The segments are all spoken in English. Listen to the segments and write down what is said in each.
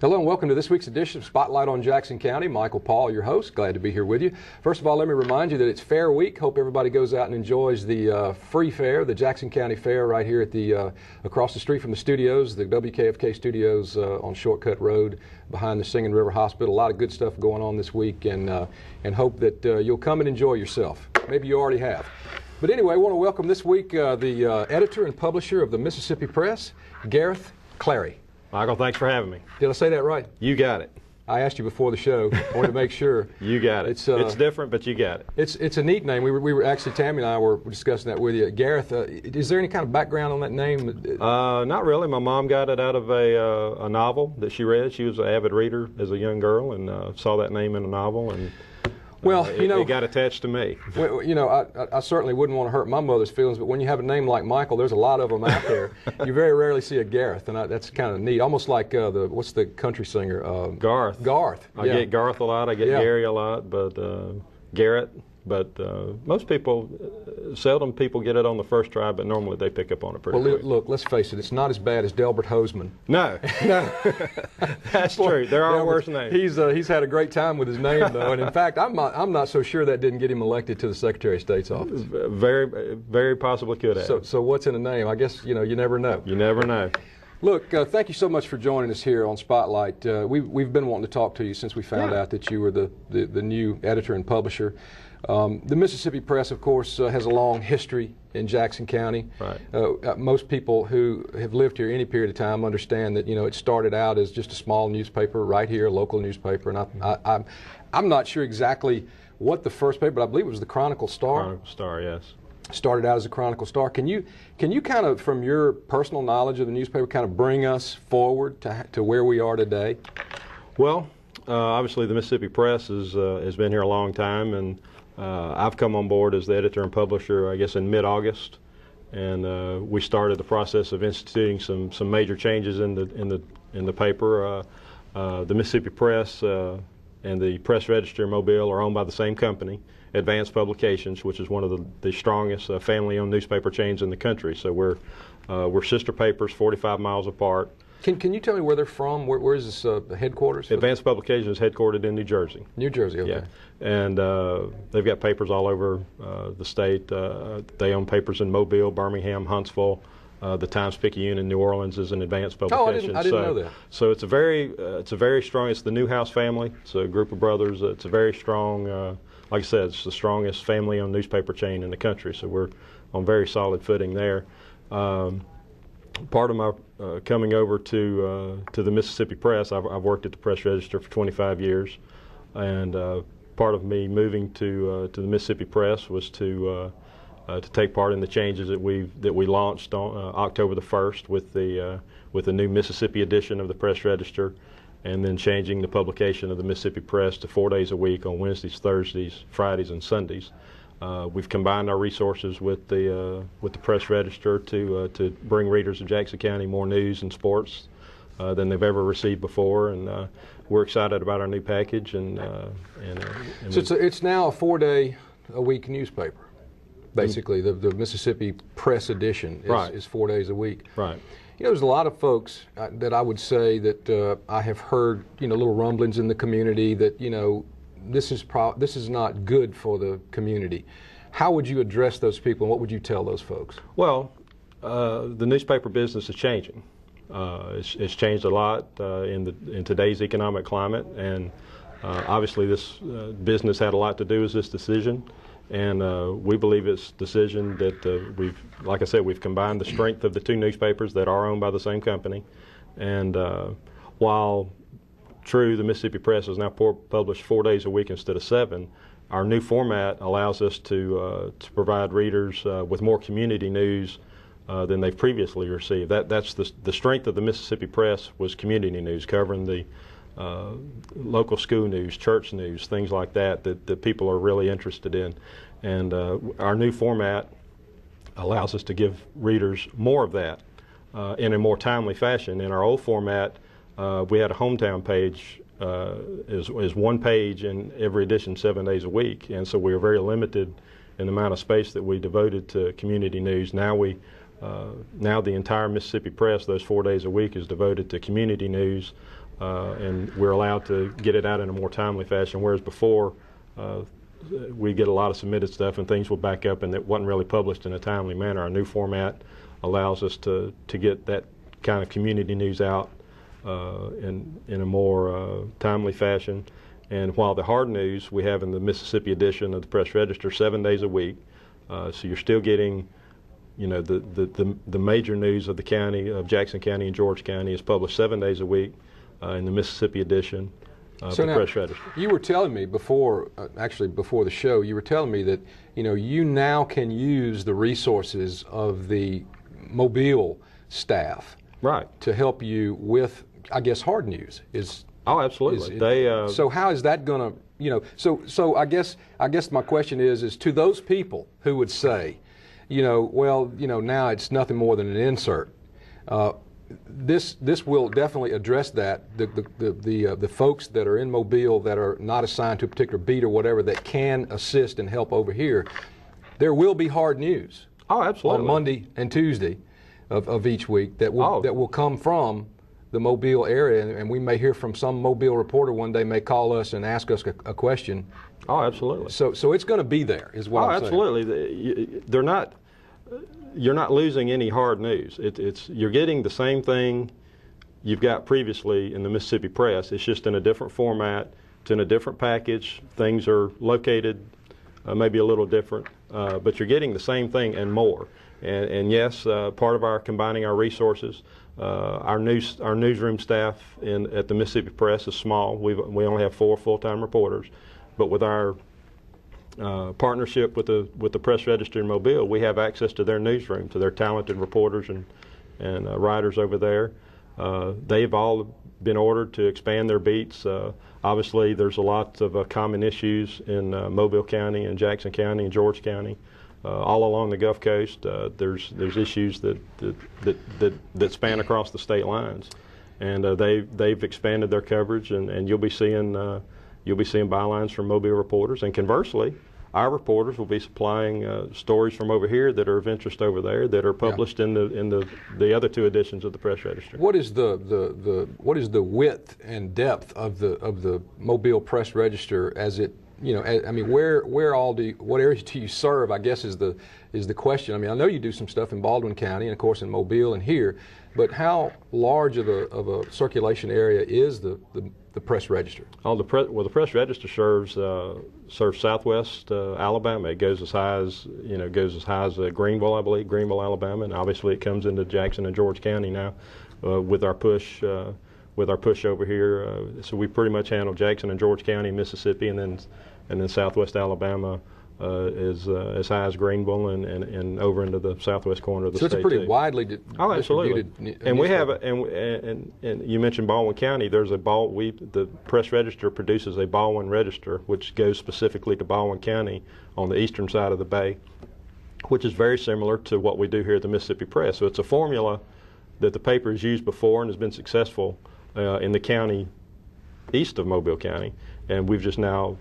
Hello and welcome to this week's edition of Spotlight on Jackson County. Michael Paul, your host. Glad to be here with you. First of all, let me remind you that it's Fair Week. Hope everybody goes out and enjoys the free fair, the Jackson County Fair, right here at the across the street from the studios, the WKFK studios on Shortcut Road behind the Singing River Hospital. A lot of good stuff going on this week, and hope that you'll come and enjoy yourself. Maybe you already have. But anyway, I want to welcome this week the editor and publisher of the Mississippi Press, Gareth Clary. Michael, thanks for having me. Did I say that right? You got it. I asked you before the show. I wanted to make sure. You got it. It's different, but you got it. It's a neat name. We were actually, Tammy and I were discussing that with you. Gareth, is there any kind of background on that name? Not really. My mom got it out of a novel that she read. She was an avid reader as a young girl and saw that name in a novel, and well, it got attached to me. Well, you know, I certainly wouldn't want to hurt my mother's feelings, but when you have a name like Michael, there's a lot of them out there. You very rarely see a Gareth, and that's kind of neat. Almost like what's the country singer? Garth. Garth. I get Garth a lot. I get Gary a lot, but Garrett. But most people, seldom people get it on the first try, but normally they pick up on it pretty quick. Look, let's face it, it's not as bad as Delbert Hoseman. No, that's true. There are worse names. He's had a great time with his name, though, and in fact, I'm not so sure that didn't get him elected to the Secretary of State's office. Very, very possibly could have. So what's in a name? I guess, you never know. You never know. Look, thank you so much for joining us here on Spotlight. We've been wanting to talk to you since we found out that you were the new editor and publisher. The Mississippi Press, of course, has a long history in Jackson County. Right. Most people who have lived here any period of time understand that it started out as just a small newspaper right here, a local newspaper, and I'm not sure exactly what the first paper, but I believe it was the Chronicle Star. Chronicle Star, yes. Started out as a Chronicle Star. Can you kind of, from your personal knowledge of the newspaper, kind of bring us forward to where we are today? Well, obviously the Mississippi Press has been here a long time, and I've come on board as the editor and publisher, I guess, in mid-August, and we started the process of instituting some major changes in the paper. The Mississippi Press and the Press Register in Mobile are owned by the same company, Advanced Publications, which is one of the strongest family-owned newspaper chains in the country. So we're sister papers, 45 miles apart. Can you tell me where they're from? Where is this headquarters? Advanced Publications is headquartered in New Jersey. New Jersey, okay. Yeah, and they've got papers all over the state. They own papers in Mobile, Birmingham, Huntsville. The Times-Picayune in New Orleans is an Advanced Publication. Oh, I didn't know that. So it's a very strong. It's the Newhouse family. It's a group of brothers. It's a very strong. Like I said, it's the strongest family-owned newspaper chain in the country. So we're on very solid footing there. Part of my coming over to the Mississippi Press, I've worked at the Press Register for 25 years, and part of me moving to the Mississippi Press was to take part in the changes that we launched on October the 1st with the new Mississippi edition of the Press Register, and then changing the publication of the Mississippi Press to 4 days a week on Wednesdays, Thursdays, Fridays, and Sundays. We've combined our resources with the Press Register to bring readers of Jackson County more news and sports than they've ever received before, and we're excited about our new package. So it's now a 4-day-a-week newspaper, basically. The Mississippi Press edition is 4 days a week. Right. There's a lot of folks that I would say that I have heard little rumblings in the community that this is not good for the community. How would you address those people, and what would you tell those folks? Well, the newspaper business is changing. It's changed a lot in today's economic climate, and obviously this business had a lot to do with this decision. And we believe it's a decision that like I said, we've combined the strength of the two newspapers that are owned by the same company. And while true, the Mississippi Press is now published 4 days a week instead of 7. Our new format allows us to provide readers with more community news than they've previously received. That's the strength of the Mississippi Press was community news, covering the local school news, church news, things like that people are really interested in. And our new format allows us to give readers more of that in a more timely fashion. In our old format, we had a hometown page is one page in every edition 7 days a week, and so we were very limited in the amount of space that we devoted to community news. Now now the entire Mississippi Press, those 4 days a week, is devoted to community news. and we're allowed to get it out in a more timely fashion, whereas before we get a lot of submitted stuff and things will back up and it wasn't really published in a timely manner. Our new format allows us to get that kind of community news out in a more timely fashion. And while the hard news we have in the Mississippi edition of the Press Register 7 days a week, so you're still getting, you know, the major news of the county, of Jackson County and George County, is published 7 days a week in the Mississippi edition of the Press Register. You were telling me before, actually before the show, you were telling me that, you know, you now can use the resources of the Mobile staff, right, to help you with, I guess, hard news. Oh, absolutely. So how is that going to, you know? So I guess my question is to those people who would say, you know, well, you know, now it's nothing more than an insert. This will definitely address that. The folks that are in Mobile that are not assigned to a particular beat or whatever that can assist and help over here, there will be hard news. Oh, absolutely. On Monday and Tuesday of each week that will come from the Mobile area, and we may hear from some Mobile reporter one day may call us and ask us a question. Oh, absolutely. So it's going to be there, is what I'm saying. Absolutely. You're not losing any hard news. You're getting the same thing you've got previously in the Mississippi Press. It's just in a different format. It's in a different package. Things are located maybe a little different, but you're getting the same thing and more. And yes, part of our combining our resources, our newsroom staff at the Mississippi Press is small. We only have 4 full-time reporters, but with our partnership with the Press Register in Mobile, we have access to their newsroom, to their talented reporters and writers over there. They've all been ordered to expand their beats. Obviously, there's a lot of common issues in Mobile County and Jackson County and George County. All along the Gulf Coast, there's issues that span across the state lines, and they've expanded their coverage, and you'll be seeing bylines from Mobile reporters, and conversely, our reporters will be supplying stories from over here that are of interest over there that are published in the other 2 editions of the Press Register. What is the width and depth of the Mobile Press Register as it? You know, I mean, what areas do you serve, I guess is the question. I mean, I know you do some stuff in Baldwin County and of course in Mobile and here, but how large of a circulation area is the Press Register? The Press Register serves Southwest Alabama. It goes as high as Greenville, I believe, Greenville, Alabama, and obviously it comes into Jackson and George County now with our push over here. So we pretty much handle Jackson and George County, Mississippi, and then Southwest Alabama is as high as Greenville and over into the southwest corner of the state. So it's a pretty widely absolutely. distributed. And we have and you mentioned Baldwin County. There's the Press Register produces a Baldwin Register, which goes specifically to Baldwin County on the eastern side of the bay, which is very similar to what we do here at the Mississippi Press. So it's a formula that the paper has used before and has been successful in the county east of Mobile County, and we've just now,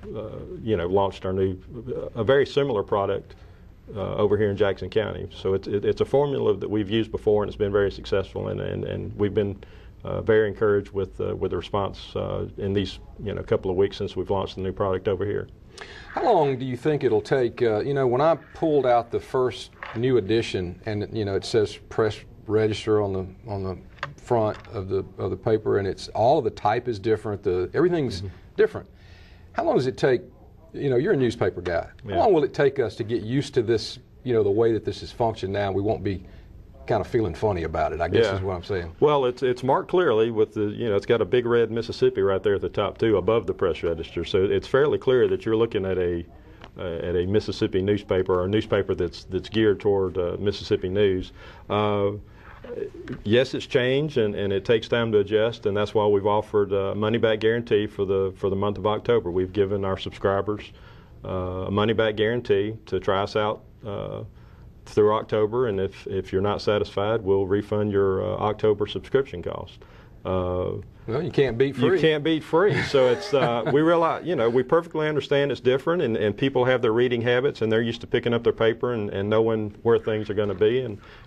launched a very similar product over here in Jackson County. So it's a formula that we've used before, and it's been very successful, and we've been very encouraged with the response in these couple of weeks since we've launched the new product over here. How long do you think it'll take? When I pulled out the first new edition, and it says Press Register on the front of the paper, and it's all of the type is different. Everything's different. How long does it take? You're a newspaper guy. Yeah. How long will it take us to get used to this? The way that this is functioning now. We won't be kind of feeling funny about it, I guess is what I'm saying. Well, it's marked clearly with it's got a big red Mississippi right there at the top too, above the Press Register. So it's fairly clear that you're looking at a Mississippi newspaper, or a newspaper that's geared toward Mississippi news. Yes, it's changed, and it takes time to adjust, and that's why we've offered a money-back guarantee for the month of October. We've given our subscribers a money-back guarantee to try us out through October, and if you're not satisfied, we'll refund your October subscription cost. Well, you can't beat free. You can't beat free. So it's we realize, we perfectly understand it's different, and people have their reading habits, and they're used to picking up their paper and knowing where things are going to be,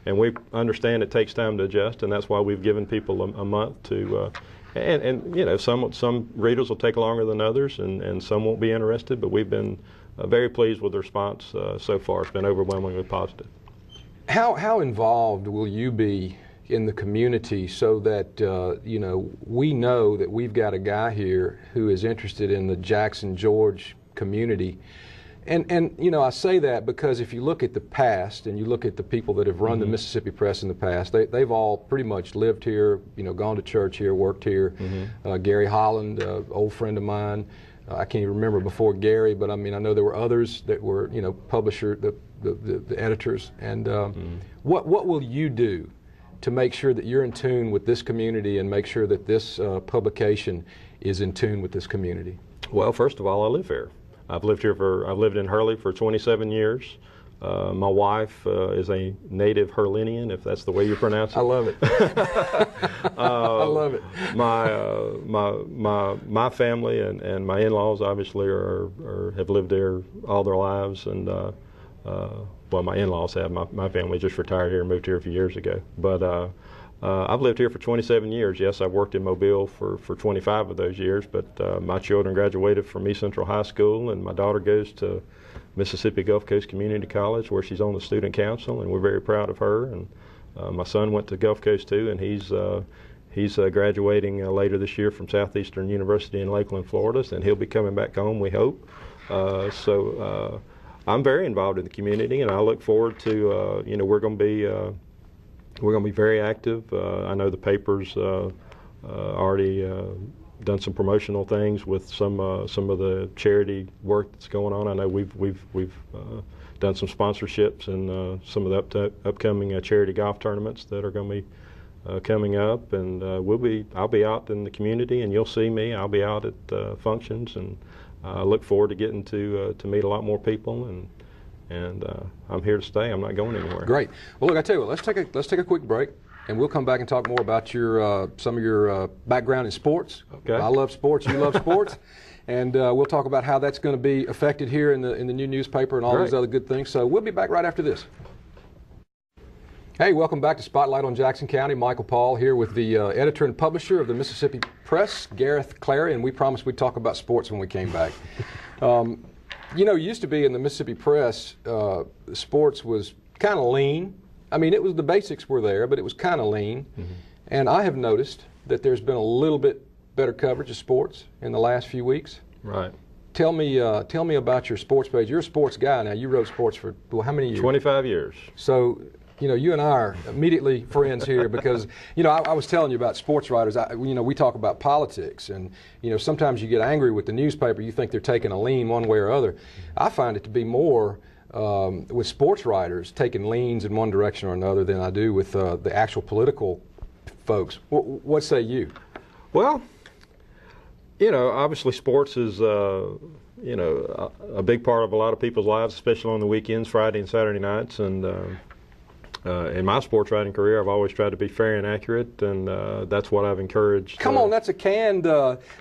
and we understand it takes time to adjust, and that's why we've given people a month to And you know, some readers will take longer than others, and some won't be interested. But we've been very pleased with the response so far. It's been overwhelmingly positive. How involved will you be in the community so that you know, we know that we've got a guy here who is interested in the Jackson George community? And you know, I say that because if you look at the past and you look at the people that have run the Mississippi Press in the past, they've all pretty much lived here, you know, gone to church here, worked here. Gary Holland, old friend of mine. I can't even remember before Gary, but I mean, I know there were others that were, you know, the editors. And what will you do to make sure that you're in tune with this community and make sure that this publication is in tune with this community? Well, first of all, I live here. I've lived in Hurley for 27 years. My wife is a native Hurlinian, if that's the way you pronounce it. I love it. I love it. My family and my in-laws obviously have lived there all their lives, and well, my in-laws have. My family just retired here and moved here a few years ago. But I've lived here for 27 years. Yes, I've worked in Mobile for 25 of those years, but my children graduated from East Central High School, and my daughter goes to Mississippi Gulf Coast Community College, where she's on the student council, and we're very proud of her. And my son went to Gulf Coast too, and he's graduating later this year from Southeastern University in Lakeland, Florida, and he'll be coming back home, we hope. So I'm very involved in the community, and I look forward to you know, we're going to be very active. I know the paper's already done some promotional things with some of the charity work that's going on. I know we've done some sponsorships and some of the upcoming charity golf tournaments that are going to be coming up, and I'll be out in the community, and you'll see me. I'll be out at functions, and I look forward to getting to meet a lot more people, and I'm here to stay. I'm not going anywhere. Great. Well, look, I tell you what, let's take a quick break, and we'll come back and talk more about your some of your background in sports. Okay. I love sports. You love sports, and we'll talk about how that's going to be affected here in the new newspaper and all those other good things. So we'll be back right after this. Hey, welcome back to Spotlight on Jackson County. Michael Paul here with the editor and publisher of the Mississippi Press, Gareth Clary, and we promised we'd talk about sports when we came back. You know, it used to be in the Mississippi Press, sports was kind of lean. I mean, the basics were there, but it was kind of lean. And I have noticed that there's been a little bit better coverage of sports in the last few weeks. Right. Tell me about your sports page. You're a sports guy now. You wrote sports for, well, how many years? 25 years. So, you know, you and I are immediately friends here because, you know, I was telling you about sports writers. You know, we talk about politics, and, you know, sometimes you get angry with the newspaper. You think they're taking a lean one way or other. I find it to be more with sports writers taking leans in one direction or another than I do with the actual political folks. What say you? Well, you know, obviously sports is, you know, a big part of a lot of people's lives, especially on the weekends, Friday and Saturday nights. And in my sports writing career, I've always tried to be fair and accurate, and that's what I've encouraged. Come on, that's a canned,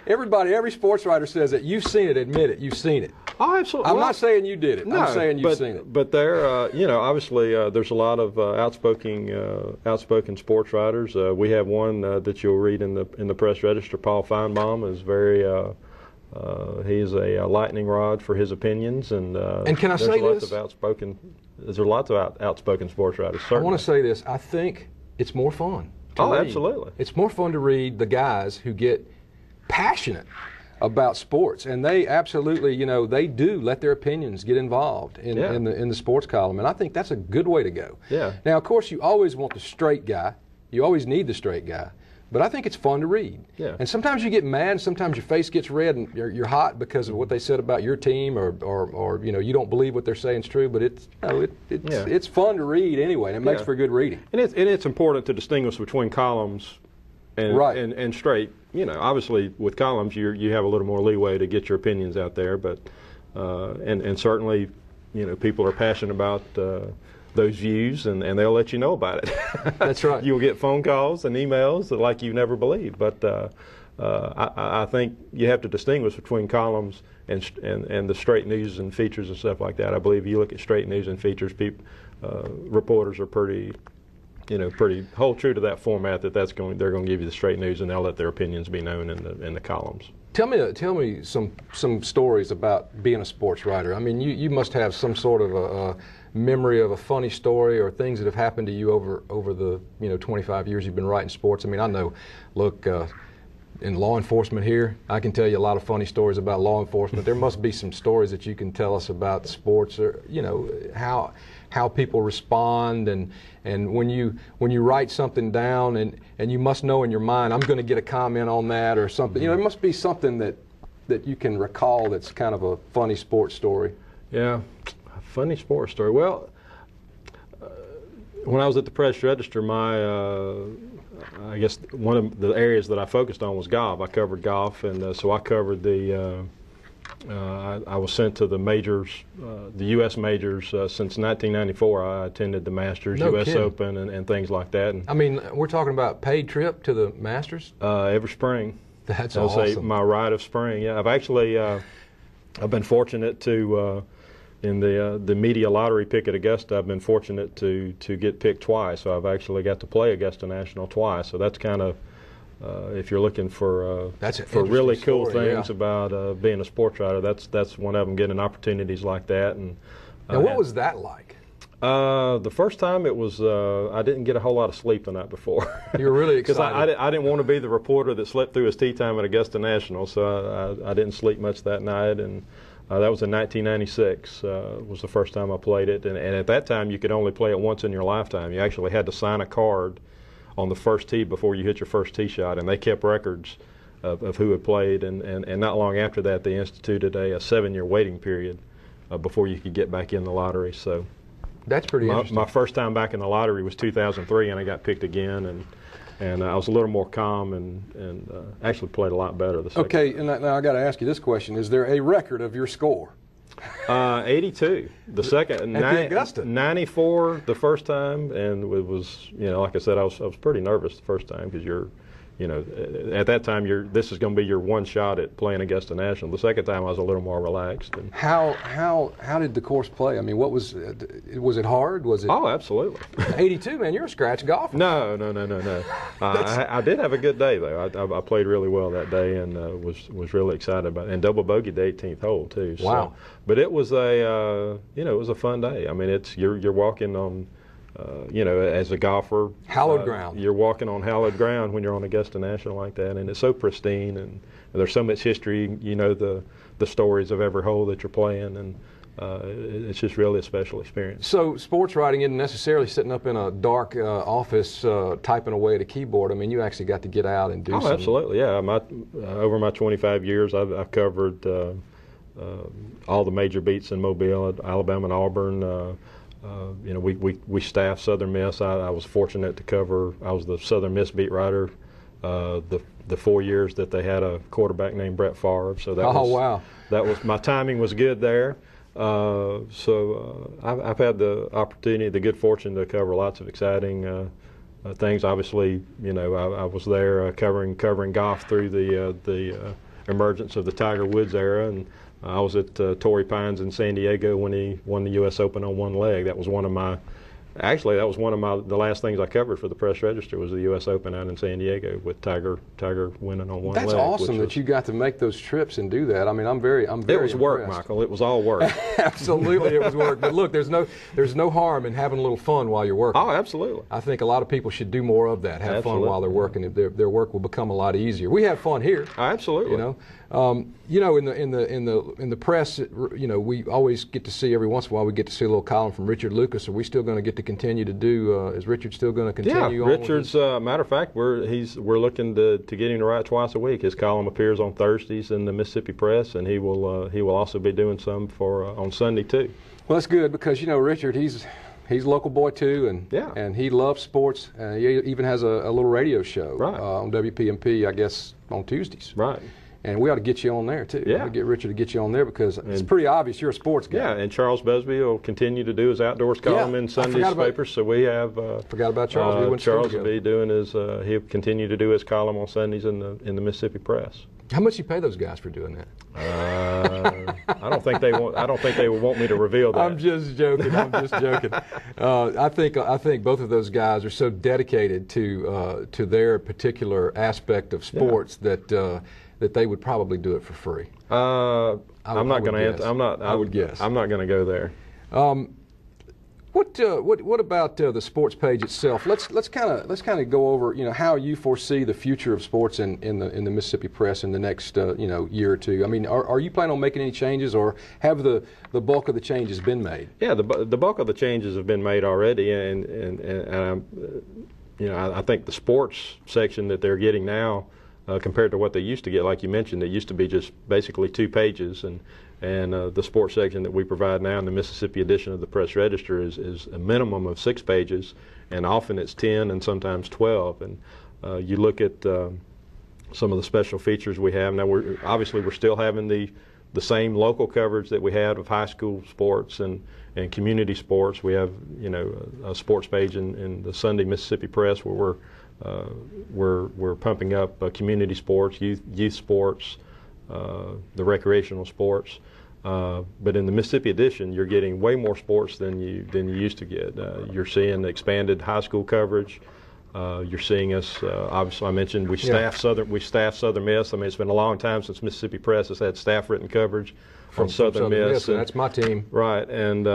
every sports writer says that. You've seen it, admit it, you've seen it. Oh, absolutely. I'm not saying you did it. No, I'm saying you've seen it. But there, you know, obviously there's a lot of outspoken sports writers. We have one that you'll read in the Press Register. Paul Feinbaum is very. He's a lightning rod for his opinions, and can I say this? There's lots of outspoken sports writers. Certainly. I want to say this. I think it's more fun to read. Absolutely. It's more fun to read the guys who get passionate about sports, and they absolutely, you know, they do let their opinions get involved in the sports column, and I think that's a good way to go. Yeah. Now, of course, you always want the straight guy. You always need the straight guy. But I think it's fun to read. Yeah. And sometimes you get mad, sometimes your face gets red and you're hot because of what they said about your team, or you know, you don't believe what they're saying is true, but it's, you know, it's fun to read anyway, and it makes for good reading. And it's important to distinguish between columns and straight. You know, obviously with columns you have a little more leeway to get your opinions out there, but and certainly, you know, people are passionate about those views, and they'll let you know about it. That's right. You'll get phone calls and emails that like you never believe. But I think you have to distinguish between columns and the straight news and features and stuff like that. I believe you look at straight news and features, reporters are pretty hold true to that format. They're going to give you the straight news, and they'll let their opinions be known in the columns. Tell me some stories about being a sports writer. I mean, you must have some sort of a memory of a funny story or things that have happened to you over the 25 years you've been writing sports. I mean, I know, look, in law enforcement here, I can tell you a lot of funny stories about law enforcement. There must be some stories that you can tell us about sports, or how people respond, and when you write something down, and you must know in your mind, I'm going to get a comment on that or something. There must be something that you can recall that's kind of a funny sports story. Yeah, a funny sports story. Well, when I was at the Press-Register, I guess one of the areas that I focused on was golf. I covered golf, and so I covered I was sent to the majors, the U.S. majors since 1994. I attended the Masters, U.S. kidding. Open, and things like that. And, I mean, we're talking about paid trip to the Masters? every spring. That's I'll say awesome. my rite of spring. Yeah, I've actually I've been fortunate to in the media lottery pick at Augusta. I've been fortunate to get picked twice. So I've actually got to play Augusta National twice. So that's kind of if you're looking for That's an really interesting cool story, things yeah. about being a sports writer, that's one of them. Getting opportunities like that. And Now, what was that like? the first time it was I didn't get a whole lot of sleep the night before. You were really Because excited. I didn't want to be the reporter that slept through his tea time at Augusta National, so I didn't sleep much that night. And that was in 1996 was the first time I played it. And at that time, you could only play it once in your lifetime. You actually had to sign a card on the first tee before you hit your first tee shot, and they kept records of who had played. And not long after that, they instituted a 7-year waiting period before you could get back in the lottery. So That's pretty interesting. my first time back in the lottery was 2003, and I got picked again, and I was a little more calm and actually played a lot better the second. Okay, and now I got to ask you this question: is there a record of your score? 82 the second, At the Augusta. 94 the first time, and it was, like I said, I was pretty nervous the first time because at that time this is going to be your one shot at playing Augusta National. The second time I was a little more relaxed. And How did the course play? I mean, what was it hard? Was it? oh, absolutely. 82, man, you're a scratch golfer. No. I did have a good day though. I played really well that day and was really excited about it. And double bogeyed the 18th hole too. So, Wow. But it was it was a fun day. I mean, you're walking on. As a golfer, Hallowed ground. You're walking on hallowed ground when you're on Augusta National like that, and it's so pristine, and there's so much history. The stories of every hole that you're playing, and it's just really a special experience. So sports writing isn't necessarily sitting up in a dark office typing away at a keyboard. I mean, you actually got to get out and do something. Absolutely, yeah. Over my 25 years, I've covered all the major beats in Mobile, Alabama, and Auburn. We staffed Southern Miss. I was fortunate to cover. I was the Southern Miss beat writer the 4 years that they had a quarterback named Brett Favre. So that wow. That was my timing was good there. I've had the opportunity, the good fortune to cover lots of exciting things. Obviously, I was there covering golf through the emergence of the Tiger Woods era, and I was at Torrey Pines in San Diego when he won the U.S. Open on one leg. That was one of the last things I covered for the Press-Register was the U.S. Open out in San Diego with Tiger winning on one leg. That's awesome that you got to make those trips and do that. I mean, I'm very It was work, impressed. Michael. It was all work. Absolutely, it was work. But look, there's no harm in having a little fun while you're working. Oh, absolutely. I think a lot of people should do more of that. Have Absolutely. fun while they're working. Their work will become a lot easier. We have fun here. Absolutely. In the press, we always get to see every once in a while. We get to see a little column from Richard Lucas. Are we still going to get to continue to do? Is Richard still going to continue? Yeah, Richard's. Matter of fact, we're looking to get him to write twice a week. His column appears on Thursdays in the Mississippi Press, and he will also be doing some for on Sunday too. Well, that's good because Richard, he's a local boy too, and he loves sports. He even has a little radio show on WPMP, I guess, on Tuesdays. Right. And we ought to get you on there too. Yeah. We ought to get Richard to get you on there because it's pretty obvious you're a sports guy. Yeah, and Charles Busby will continue to do his outdoors column in Sunday's papers. So we have forgot about Charles. We went to school Charles will together. be doing he'll continue to do his column on Sundays in the Mississippi Press. How much you pay those guys for doing that? I don't think they want. I don't think they would want me to reveal that. I'm just joking. I think both of those guys are so dedicated to their particular aspect of sports that they would probably do it for free. I'm not going to answer. I would guess. I'm not going to go there. What about the sports page itself? Let's kind of go over how you foresee the future of sports in the Mississippi Press in the next year or two. I mean, are you planning on making any changes, or have the bulk of the changes been made? Yeah, the bulk of the changes have been made already, and I think the sports section that they're getting now, compared to what they used to get, like you mentioned, it used to be just basically 2 pages, and the sports section that we provide now in the Mississippi edition of the Press Register is a minimum of 6 pages, and often it's 10 and sometimes 12. And you look at some of the special features we have now. We're still having the same local coverage that we had of high school sports and community sports. We have a sports page in the Sunday Mississippi Press where we're pumping up community sports, youth sports, the recreational sports. But in the Mississippi edition, you're getting way more sports than you used to get. You're seeing expanded high school coverage. You're seeing us. Obviously, I mentioned we staff Southern Miss. I mean, it's been a long time since Mississippi Press has had staff-written coverage from Southern Miss. And that's my team. Right, and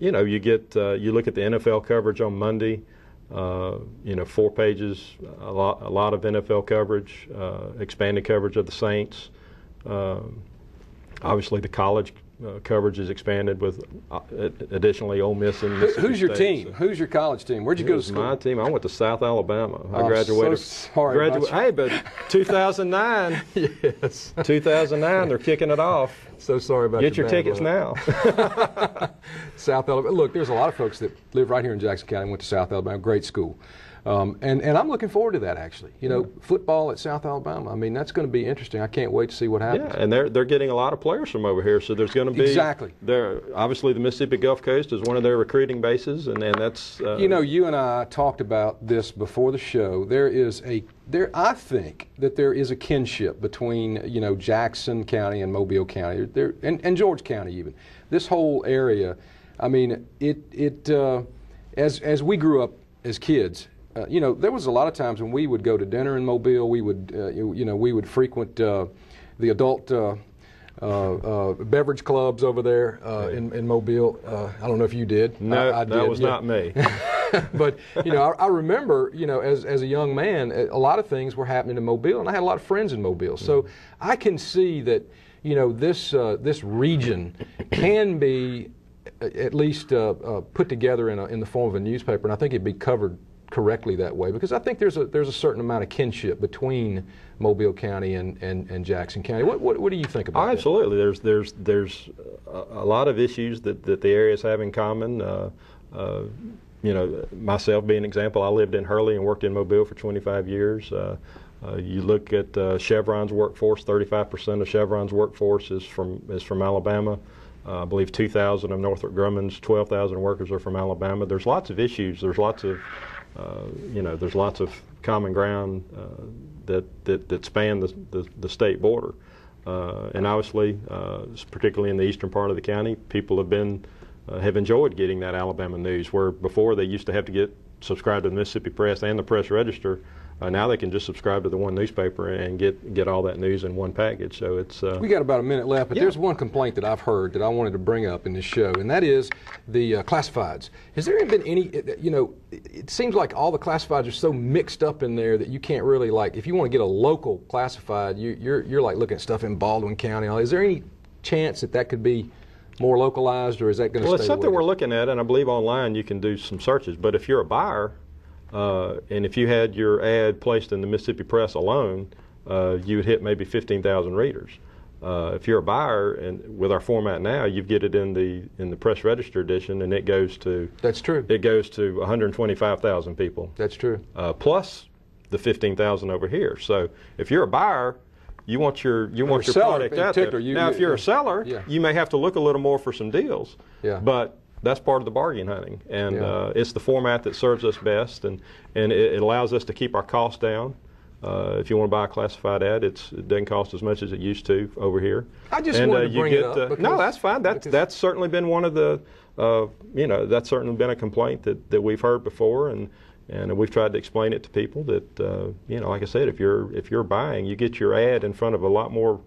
you look at the NFL coverage on Monday. 4 pages, a lot of NFL coverage, expanded coverage of the Saints. Obviously, the college coverage is expanded with additionally Ole Miss and Mississippi Who's your State, team? Who's your college team? Where'd you go to school? My team. I went to South Alabama. I graduated. So sorry. Hey, but 2009. Yes. 2009. They're kicking it off. So sorry about Get your tickets now. South Alabama. Look, there's a lot of folks that live right here in Jackson County and went to South Alabama. Great school. And I'm looking forward to that, actually. Football at South Alabama. I mean, that's going to be interesting. I can't wait to see what happens. Yeah, and they're getting a lot of players from over here, so there's going to be exactly. Obviously, the Mississippi Gulf Coast is one of their recruiting bases, and that's. You and I talked about this before the show. I think that there is a kinship between Jackson County and Mobile County, and George County even. This whole area. I mean, as we grew up as kids. There was a lot of times when we would go to dinner in Mobile. We would frequent the adult beverage clubs over there in Mobile. I don't know if you did. No, I did. That was not me. But I remember, as a young man, a lot of things were happening in Mobile, and I had a lot of friends in Mobile. So I can see that this region can be at least put together in the form of a newspaper, and I think it'd be covered correctly that way, because I think there's a certain amount of kinship between Mobile County and Jackson County. What do you think about that? Absolutely. There's a lot of issues that the areas have in common. Myself being an example, I lived in Hurley and worked in Mobile for 25 years. You look at Chevron's workforce. 35% of Chevron's workforce is from Alabama. I believe 2,000 of Northrop Grumman's 12,000 workers are from Alabama. There's lots of issues. There's lots of common ground that span the state border, and obviously, particularly in the eastern part of the county, people have enjoyed getting that Alabama news. Where before they used to have to get subscribed to the Mississippi Press and the Press Register. Now they can just subscribe to the one newspaper and get all that news in one package. So it's we got about a minute left, but there's one complaint that I've heard that I wanted to bring up in this show, and that is the classifieds. Has there been any? It seems like all the classifieds are so mixed up in there that you can't really, like, if you want to get a local classified, you're like looking at stuff in Baldwin County. Is there any chance that could be more localized, or is that going to stay? Well, it's something we're looking at, and I believe online you can do some searches. But if you're a buyer, and if you had your ad placed in the Mississippi Press alone, you would hit maybe 15,000 readers. If you're a buyer, and with our format now, you get it in the Press Register edition, and it goes to. That's true. It goes to 125,000 people. That's true. Plus the 15,000 over here. So if you're a buyer, you want your product out there. Now, if you're a seller, you may have to look a little more for some deals. Yeah. But that's part of the bargain hunting, and it's the format that serves us best, and it allows us to keep our costs down. If you want to buy a classified ad, it doesn't cost as much as it used to over here. I just wanted to bring it up. No, that's fine. That's certainly been one of the, that's certainly been a complaint that we've heard before, and we've tried to explain it to people that, like I said, if you're buying, you get your ad in front of a lot more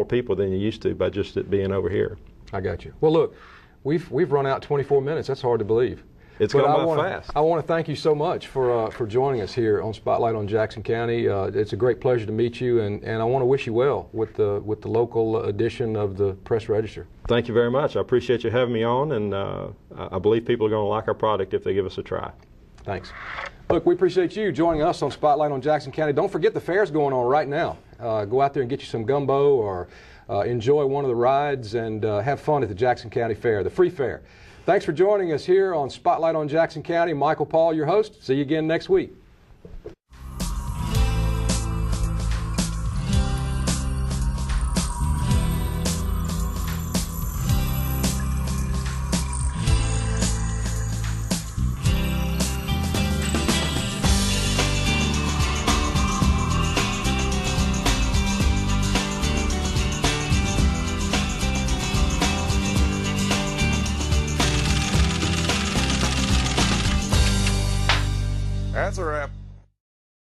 people than you used to by just it being over here. I got you. Well, look, we've run out 24 minutes. That's hard to believe. It's gone by fast. I want to thank you so much for joining us here on Spotlight on Jackson County. It's a great pleasure to meet you, and I want to wish you well with the local edition of the Press Register. Thank you very much. I appreciate you having me on, and I believe people are going to like our product if they give us a try. Thanks. Look, we appreciate you joining us on Spotlight on Jackson County. Don't forget the fair's going on right now. Go out there and get you some gumbo or enjoy one of the rides and have fun at the Jackson County Fair, the free fair. Thanks for joining us here on Spotlight on Jackson County. Michael Paul, your host. See you again next week.